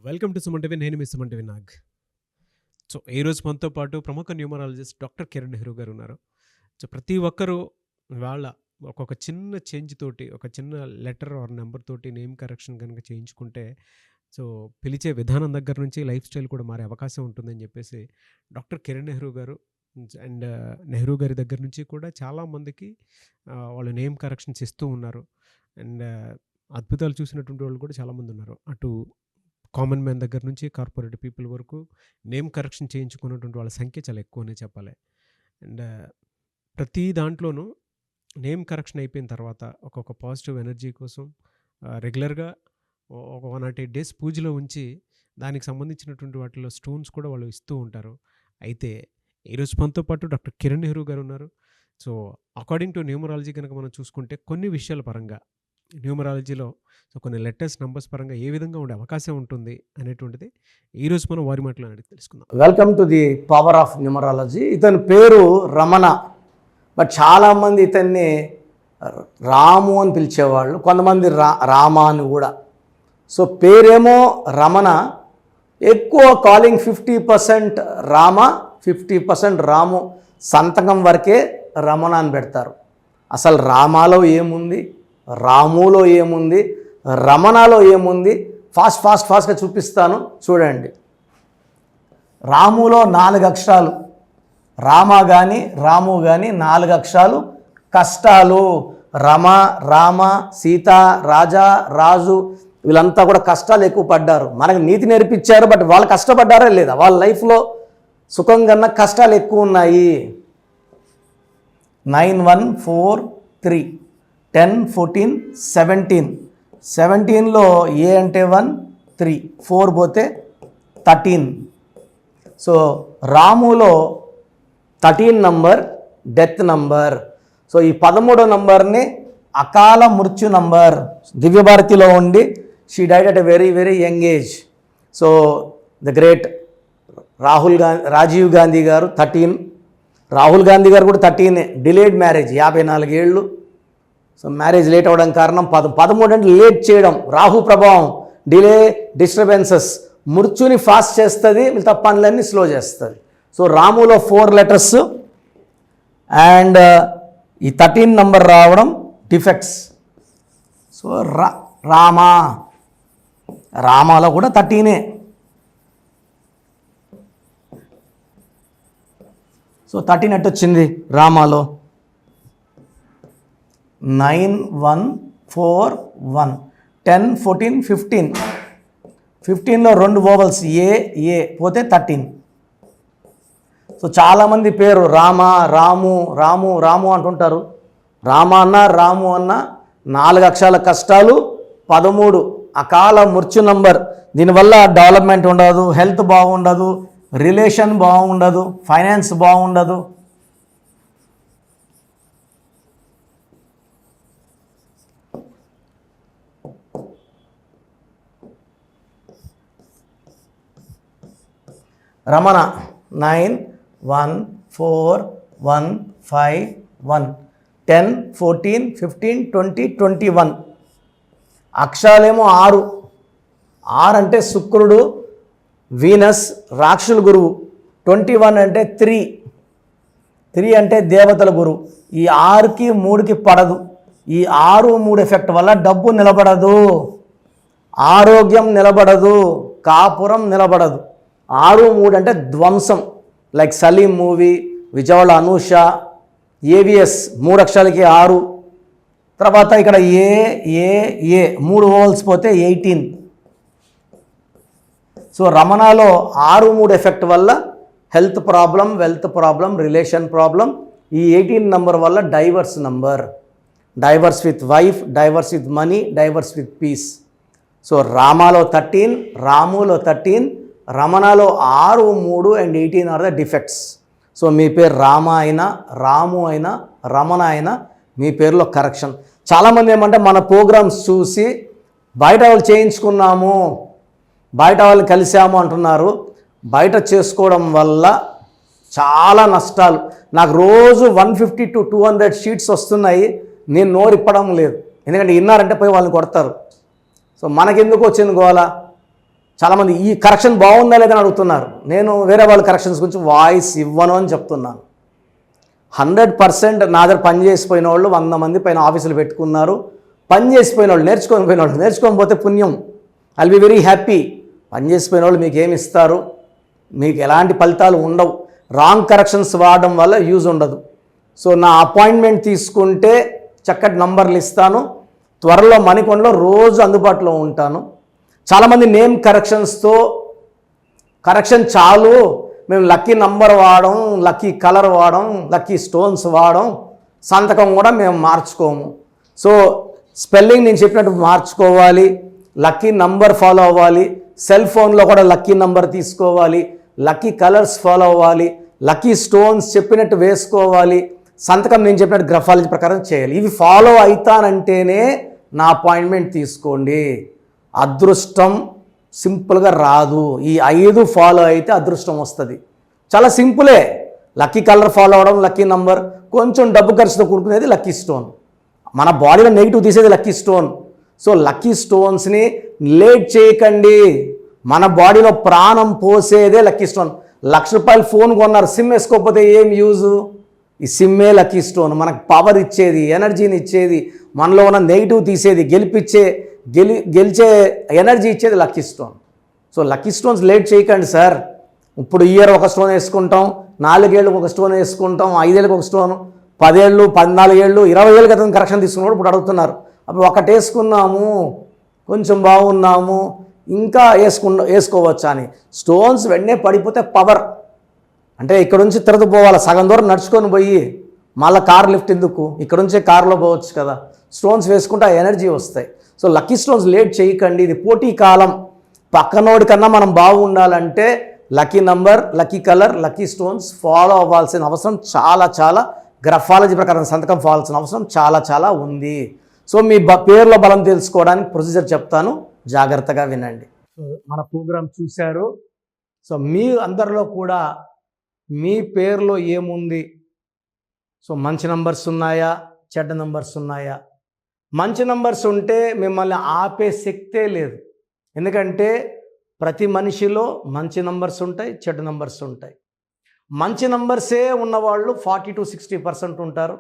Welcome to Suman TV. నేను మీ Suman TV Nag. So ఈరోజు మనతో పాటు ప్రముఖ న్యూమరాలజిస్ట్ డాక్టర్ కిరణ్ నెహ్రూ గారు ఉన్నారు. సో ప్రతి ఒక్కరూ వాళ్ళ ఒక్కొక్క చిన్న చేంజ్ తోటి, ఒక చిన్న లెటర్ ఆర్ నెంబర్ తోటి నేమ్ కరెక్షన్ కనుక చేయించుకుంటే సో పిలిచే విధానం దగ్గర నుంచి లైఫ్ స్టైల్ కూడా మారే అవకాశం ఉంటుందని చెప్పేసి డాక్టర్ కిరణ్ నెహ్రూ గారు అండ్ నెహ్రూ గారి దగ్గర నుంచి కూడా చాలామందికి వాళ్ళు నేమ్ కరెక్షన్స్ ఇస్తూ ఉన్నారు. అండ్ అద్భుతాలు చూసినటువంటి వాళ్ళు కూడా చాలామంది ఉన్నారు. అటు కామన్ మ్యాన్ దగ్గర నుంచి కార్పొరేట్ పీపుల్ వరకు నేమ్ కరెక్షన్ చేయించుకున్నటువంటి వాళ్ళ సంఖ్య చాలా ఎక్కువనే చెప్పాలి. అండ్ ప్రతి దాంట్లోనూ నేమ్ కరెక్షన్ అయిపోయిన తర్వాత ఒక్కొక్క పాజిటివ్ ఎనర్జీ కోసం రెగ్యులర్గా ఒక 108 డేస్ పూజలో ఉంచి దానికి సంబంధించినటువంటి వాటిలో స్టోన్స్ కూడా వాళ్ళు ఇస్తూ ఉంటారు. అయితే ఈరోజు మనతో పాటు డాక్టర్ కిరణ్ నెహ్రూ గారు ఉన్నారు. సో అకార్డింగ్ టు న్యూమరాలజీ కనుక మనం చూసుకుంటే కొన్ని విషయాల పరంగా న్యూమరాలజీలో సో కొన్ని లెటర్స్ నంబర్స్ పరంగా ఏ విధంగా ఉండే అవకాశం ఉంటుంది అనేటువంటిది ఈరోజు మనం వారి మాటలో అడిగి తెలుసుకుందాం. Welcome to the power of numerology. ఇతని పేరు రమణ, బట్ చాలామంది ఇతన్ని రాము అని పిలిచేవాళ్ళు, కొంతమంది రామ అని కూడా. సో పేరేమో రమణ, ఎక్కువ కాలింగ్ 50% రామ 50% రాము, సంతకం వరకే రమణ అని పెడతారు. అసలు రామాలో ఏముంది, రాములో ఏముంది, రమణలో ఏముంది, ఫాస్ట్గా చూపిస్తాను చూడండి. రాములో 4 అక్షరాలు, రాము కానీ 4 అక్షరాలు కష్టాలు. రామ, సీత, రాజా, రాజు వీళ్ళంతా కూడా కష్టాలు ఎక్కువ పడ్డారు. మనకు నీతి నేర్పించారు, బట్ వాళ్ళు కష్టపడ్డారా లేదా? వాళ్ళ లైఫ్లో సుఖం కన్నా కష్టాలు ఎక్కువ ఉన్నాయి. 9 1 4 3 10 14 17 17లో ఏ అంటే 1 3 4 పోతే 13. సో రాములో 13 నంబర్ డెత్ నంబర్. సో ఈ 13వ నంబర్ని అకాల మృత్యు నంబర్. దివ్యభారతిలో ఉండి she died at a very very young age. So the great Rajiv Gandhi garu 13, Rahul Gandhi గారు కూడా 13. డిలేడ్ మ్యారేజ్, 54 ఏళ్ళు. సో మ్యారేజ్ లేట్ అవ్వడం కారణం 13 అంటే లేట్ చేయడం. రాహు ప్రభావం, డిలే, డిస్టర్బెన్సెస్ మృత్యుని ఫాస్ట్ చేస్తుంది, మిగతా పనులన్నీ స్లో చేస్తుంది. సో రాములో 4 లెటర్స్ అండ్ ఈ 13 నంబర్ రావడం డిఫెక్ట్స్. సో రామాలో కూడా 13. సో 13 ఎట్టు వచ్చింది రామాలో? 9 1 4 1 10 14 15. 15లో 2 వోవల్స్ ఏ పోతే 13. సో చాలామంది పేరు రాము అంటుంటారు. రామ అన్న రాము అన్న 4 అక్షరాల కష్టాలు, 13 అకాల మృత్యు నంబర్. దీనివల్ల డెవలప్మెంట్ ఉండదు, హెల్త్ బాగుండదు, రిలేషన్ బాగుండదు, ఫైనాన్స్ బాగుండదు. రమణ 9 1 4 1 5 1 10 14 15 20 21. అక్షరాలేమో 6 అంటే శుక్రుడు, వీనస్, రాక్షసుల గురువు. 21 అంటే 3 అంటే దేవతల గురువు. ఈ 6కి 3కి పడదు. ఈ 6 3 ఎఫెక్ట్ వల్ల డబ్బు నిలబడదు, ఆరోగ్యం నిలబడదు, కాపురం నిలబడదు. 6 3 అంటే ధ్వంసం. Like Saleem movie, Vijayawada Anusha, AVS 3 అక్షరాలకి 6. తర్వాత ఇక్కడ ఏ 3 వోవల్స్ పోతే 18. సో రమణలో 6 3 ఎఫెక్ట్ వల్ల health problem, wealth problem, relation problem. ఈ 18 నంబర్ వల్ల divorce number. Divorce with wife, divorce with money, divorce with peace. So రామాలో 13, రాములో 13, రమణలో 6 3 and 18 are the defects. So మీ పేరు రామ అయినా, రాము అయినా, రమణ అయినా మీ పేరులో కరెక్షన్. చాలామంది ఏమంటే మన ప్రోగ్రామ్స్ చూసి బయట వాళ్ళు చేయించుకున్నాము, బయట వాళ్ళు కలిసాము అంటున్నారు. బయట చేసుకోవడం వల్ల చాలా నష్టాలు. నాకు రోజు 150 to 200 షీట్స్ వస్తున్నాయి. నేను నోరు ఇప్పడం లేదు, ఎందుకంటే విన్నారంటే పోయి వాళ్ళని కొడతారు. సో మనకెందుకు వచ్చింది గోల? చాలామంది ఈ కరెక్షన్ బాగుందా లేదని అడుగుతున్నారు. నేను వేరే వాళ్ళ కరెక్షన్స్ గురించి వాయిస్ ఇవ్వను అని చెప్తున్నాను. 100% నా దగ్గర పని చేసిపోయిన వాళ్ళు 100 మంది పైన ఆఫీసులు పెట్టుకున్నారు. పని చేసిపోయిన వాళ్ళు, నేర్చుకొని పోతే పుణ్యం. I'll be very happy. పని చేసిపోయిన వాళ్ళు మీకు ఏమి ఇస్తారు, మీకు ఎలాంటి ఫలితాలు ఉండవు. రాంగ్ కరెక్షన్స్ వాడడం వల్ల యూజ్ ఉండదు. సో నా అపాయింట్మెంట్ తీసుకుంటే చక్కటి నంబర్లు ఇస్తాను. త్వరలో మణికొండలో రోజు అందుబాటులో ఉంటాను. చాలామంది నేమ్ కరెక్షన్స్తో కరెక్షన్ చాలు, మేము లక్కీ నంబర్ వాడడం, లక్కీ కలర్ వాడడం, లక్కీ స్టోన్స్ వాడడం, సంతకం కూడా మేము మార్చుకోము. సో స్పెల్లింగ్ నేను చెప్పినట్టు మార్చుకోవాలి, లక్కీ నంబర్ ఫాలో అవ్వాలి, సెల్ ఫోన్లో కూడా లక్కీ నంబర్ తీసుకోవాలి, లక్కీ కలర్స్ ఫాలో అవ్వాలి, లక్కీ స్టోన్స్ చెప్పినట్టు వేసుకోవాలి, సంతకం నేను చెప్పినట్టు గ్రఫాలజీ ప్రకారం చేయాలి. ఇవి ఫాలో అవుతానంటేనే నా అపాయింట్మెంట్ తీసుకోండి. అదృష్టం సింపుల్గా రాదు. ఈ 5 ఫాలో అయితే అదృష్టం వస్తుంది. చాలా సింపులే. లక్కీ కలర్ ఫాలో అవ్వడం, లక్కీ నంబర్, కొంచెం డబ్బు ఖర్చుతో కూడుకునేది లక్కీ స్టోన్. మన బాడీలో నెగిటివ్ తీసేది లక్కీ స్టోన్. సో లక్కీ స్టోన్స్ని లేట్ చేయకండి. మన బాడీలో ప్రాణం పోసేదే లక్కీ స్టోన్. ₹1,00,000 ఫోన్ కొన్నారు, సిమ్ వేసుకోకపోతే ఏం యూజు? ఈ సిమ్మే లక్కీ స్టోన్. మనకు పవర్ ఇచ్చేది, ఎనర్జీని ఇచ్చేది, మనలో ఉన్న నెగిటివ్ తీసేది, గెలిచే ఎనర్జీ ఇచ్చేది lucky stone. So lucky stones late చేయకండి సార్. ఇప్పుడు ఇయర్ ఒక స్టోన్ వేసుకుంటాం, 4 ఏళ్ళకి ఒక స్టోన్ వేసుకుంటాం, 5 ఏళ్ళకి ఒక స్టోన్, 10 ఏళ్ళు, 14 ఏళ్ళు, 20 ఏళ్ళ క్రితం కరెక్షన్ తీసుకున్నప్పుడు ఇప్పుడు అడుగుతున్నారు, అప్పుడు ఒకటి వేసుకున్నాము, కొంచెం బాగున్నాము, ఇంకా వేసుకోవచ్చా అని. స్టోన్స్ వెంటనే పడిపోతే పవర్ అంటే ఇక్కడ నుంచి తిరగదు పోవాలి, సగం దూరం నడుచుకొని పోయి మళ్ళీ కార్ లిఫ్ట్ ఎందుకు, ఇక్కడ నుంచే కారులో పోవచ్చు కదా. స్టోన్స్ వేసుకుంటే ఆ ఎనర్జీ వస్తాయి. సో లక్కీ స్టోన్స్ లేట్ చేయకండి. ఇది పోటీ కాలం. పక్కనోడి కన్నా మనం బాగుండాలంటే lucky number, lucky colour, lucky stones follow అవ్వాల్సిన అవసరం చాలా గ్రఫాలజీ ప్రకారం సంతకం ఫాల్సిన అవసరం చాలా ఉంది. సో మీ పేర్లో బలం తెలుసుకోవడానికి ప్రొసీజర్ చెప్తాను, జాగ్రత్తగా వినండి. సో మన ప్రోగ్రాం చూశారు. సో మీ అందరిలో కూడా మీ పేరులో ఏముంది, సో మంచి నంబర్స్ ఉన్నాయా, చెడ్డ నంబర్స్ ఉన్నాయా? మంచి నంబర్స్ ఉంటే మిమ్మల్ని ఆపే శక్తే లేదు. ఎందుకంటే ప్రతి మనిషిలో మంచి నంబర్స్ ఉంటాయి, చెడ్డ నంబర్స్ ఉంటాయి. మంచి నంబర్సే ఉన్నవాళ్ళు 40 to 60% ఉంటారు.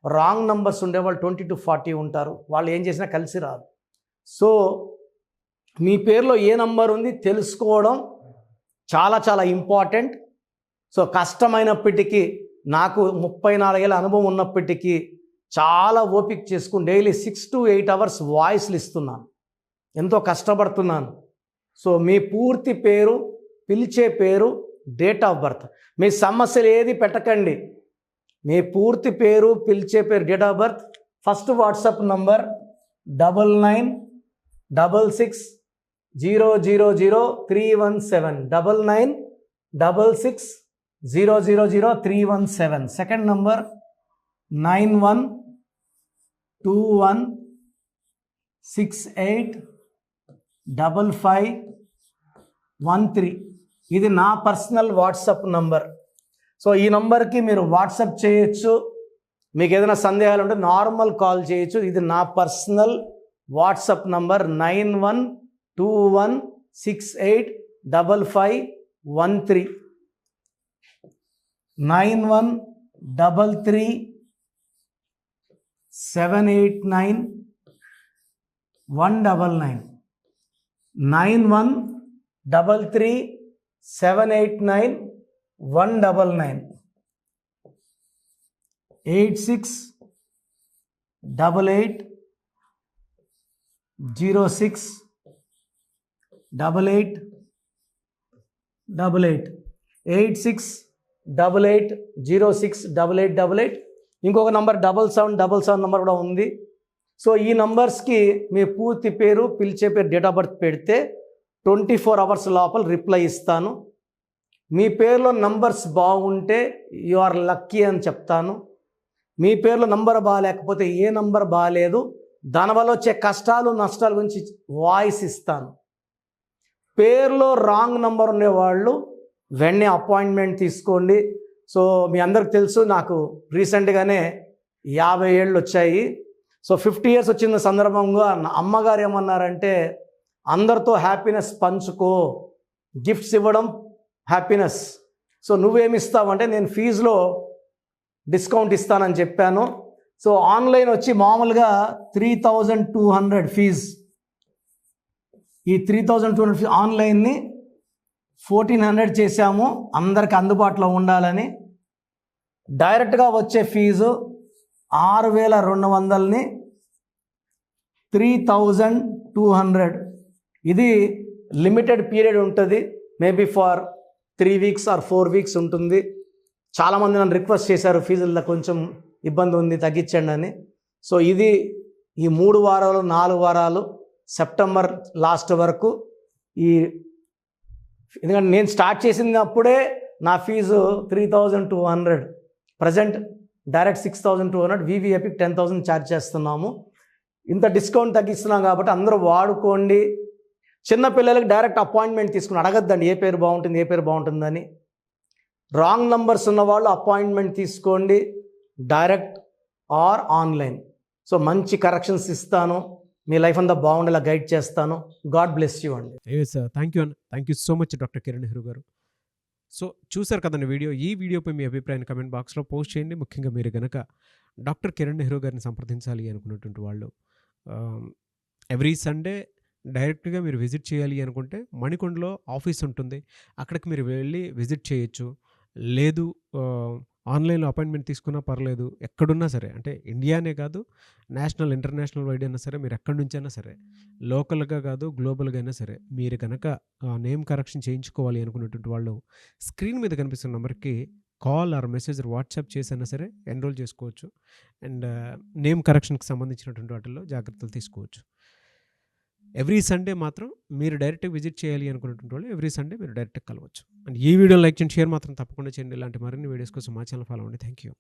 రాంగ్ నంబర్స్ ఉండేవాళ్ళు 20 to 40 ఉంటారు. వాళ్ళు ఏం చేసినా కలిసి రాదు. సో మీ పేరులో ఏ నంబర్ ఉంది తెలుసుకోవడం చాలా ఇంపార్టెంట్. సో కష్టమైనప్పటికీ, నాకు 34 ఏళ్ళ అనుభవం ఉన్నప్పటికీ చాలా ఓపిక చేసుకుని డైలీ 6 to 8 hours వాయిస్లు ఇస్తున్నాను, ఎంతో కష్టపడుతున్నాను. సో మీ పూర్తి పేరు, పిలిచే పేరు, డేట్ ఆఫ్ బర్త్, మీ సమస్యలు ఏది పెట్టకండి. మీ పూర్తి పేరు, పిలిచే పేరు, date of birth, first WhatsApp number 9966000317 9966000317. Second number 9121685513. ఇది నా పర్సనల్ వాట్సాప్ నంబర్. సో ఈ నంబర్కి మీరు వాట్సాప్ చేయొచ్చు. మీకు ఏదైనా సందేహాలు ఉంటే నార్మల్ కాల్ చేయొచ్చు. ఇది నా పర్సనల్ వాట్సాప్ నంబర్ 9121685513 9133789199 9133789199 8688068888 8688068888. ఇంకొక నంబర్ 7777 నంబర్ కూడా ఉంది. సో ఈ నంబర్స్కి మీ పూర్తి పేరు, పిలిచే పేరు, డేట్ ఆఫ్ బర్త్ పెడితే 24 hours లోపల రిప్లై ఇస్తాను. మీ పేరులో నంబర్స్ బాగుంటే యు ఆర్ లక్కీ అని చెప్తాను. మీ పేరులో నంబర్ బాగాలేకపోతే ఏ నంబర్ బాగాలేదు, దానివల్ల వచ్చే కష్టాలు నష్టాల గురించి వాయిస్ ఇస్తాను. పేరులో రాంగ్ నంబర్ ఉండేవాళ్ళు వెంటనే అపాయింట్మెంట్ తీసుకోండి. సో మీ అందరికి తెలుసు, నాకు రీసెంట్గానే 50 ఏళ్ళు వచ్చాయి. సో 50 years వచ్చిన సందర్భంగా నా అమ్మగారు ఏమన్నారంటే, అందరితో హ్యాపీనెస్ పంచుకో. గిఫ్ట్స్ ఇవ్వడం హ్యాపీనెస్. సో నువ్వేమి ఇస్తావంటే నేను ఫీజులో డిస్కౌంట్ ఇస్తానని చెప్పాను. సో ఆన్లైన్ వచ్చి మామూలుగా 3200 ఫీజ్. ఈ 3200 ఫీజ్ ఆన్లైన్ని 1400 చేశాము అందరికి అందుబాటులో ఉండాలని. డైరెక్ట్గా వచ్చే ఫీజు 6200ని 3200. ఇది లిమిటెడ్ పీరియడ్ ఉంటుంది, maybe for 3 weeks or 4 weeks ఉంటుంది. చాలామంది నన్ను రిక్వెస్ట్ చేశారు ఫీజుల్లో కొంచెం ఇబ్బంది ఉంది తగ్గించండి అని. సో ఇది ఈ 3 వారాలు 4 వారాలు సెప్టెంబర్ లాస్ట్ వరకు. ఎందుకంటే నేను స్టార్ట్ చేసినప్పుడే నా ఫీజు 3200. ప్రజెంట్ డైరెక్ట్ 6200, వివిఐపికి 10,000 ఛార్జ్ చేస్తున్నాము. ఇంత డిస్కౌంట్ తగ్గిస్తున్నాం కాబట్టి అందరూ వాడుకోండి. చిన్నపిల్లలకి డైరెక్ట్ అపాయింట్మెంట్ తీసుకుని అడగద్దండి ఏ పేరు బాగుంటుందని. రాంగ్ నంబర్స్ ఉన్నవాళ్ళు అపాయింట్మెంట్ తీసుకోండి, డైరెక్ట్ ఆర్ ఆన్లైన్. సో మంచి కరెక్షన్స్ ఇస్తాను, మీ లైఫ్ అంతా బాగుండేలా గైడ్ చేస్తాను. గాడ్ బ్లెస్ యూ అండి. సార్, థ్యాంక్ యూ అన్న. Thank you so much doctor Kiran Nehru గారు. సో చూసారు కదండి వీడియో. ఈ వీడియోపై మీ అభిప్రాయాన్ని కమెంట్ బాక్స్లో పోస్ట్ చేయండి. ముఖ్యంగా మీరు కనుక డాక్టర్ కిరణ్ నెహ్రూ గారిని సంప్రదించాలి అనుకున్నటువంటి వాళ్ళు ఎవ్రీ సండే డైరెక్ట్గా మీరు విజిట్ చేయాలి అనుకుంటే మణికొండలో ఆఫీస్ ఉంటుంది, అక్కడికి మీరు వెళ్ళి విజిట్ చేయొచ్చు. లేదు ఆన్లైన్లో అపాయింట్మెంట్ తీసుకున్నా పర్లేదు, ఎక్కడున్నా సరే, అంటే ఇండియానే కాదు నేషనల్ ఇంటర్నేషనల్ వైడ్ అయినా సరే, మీరు ఎక్కడి నుంచైనా సరే, లోకల్గా కాదు గ్లోబల్గా అయినా సరే, మీరు కనుక నేమ్ కరెక్షన్ చేయించుకోవాలి అనుకున్నటువంటి వాళ్ళు స్క్రీన్ మీద కనిపిస్తున్న నెంబర్కి కాల్ ఆర్ మెసేజ్ వాట్సాప్ చేసైనా సరే ఎన్రోల్ చేసుకోవచ్చు. అండ్ నేమ్ కరెక్షన్కి సంబంధించినటువంటి వాటిల్లో జాగ్రత్తలు తీసుకోవచ్చు. ఎవ్రీ సండే మాత్రం మీరు డైరెక్ట్గా విజిట్ చేయాలి అనుకున్నటువంటి వాళ్ళు ఎవ్రీ సండే మీరు డైరెక్ట్గా కలవచ్చు. అండ్ ఈ వీడియో లైక్ చేయండి, షేర్ మాత్రం తప్పకుండా చేయండి. ఇలాంటి మరిన్ని వీడియోస్ కోసం మా ఛానల్ ఫాలో అవ్వండి. Thank you.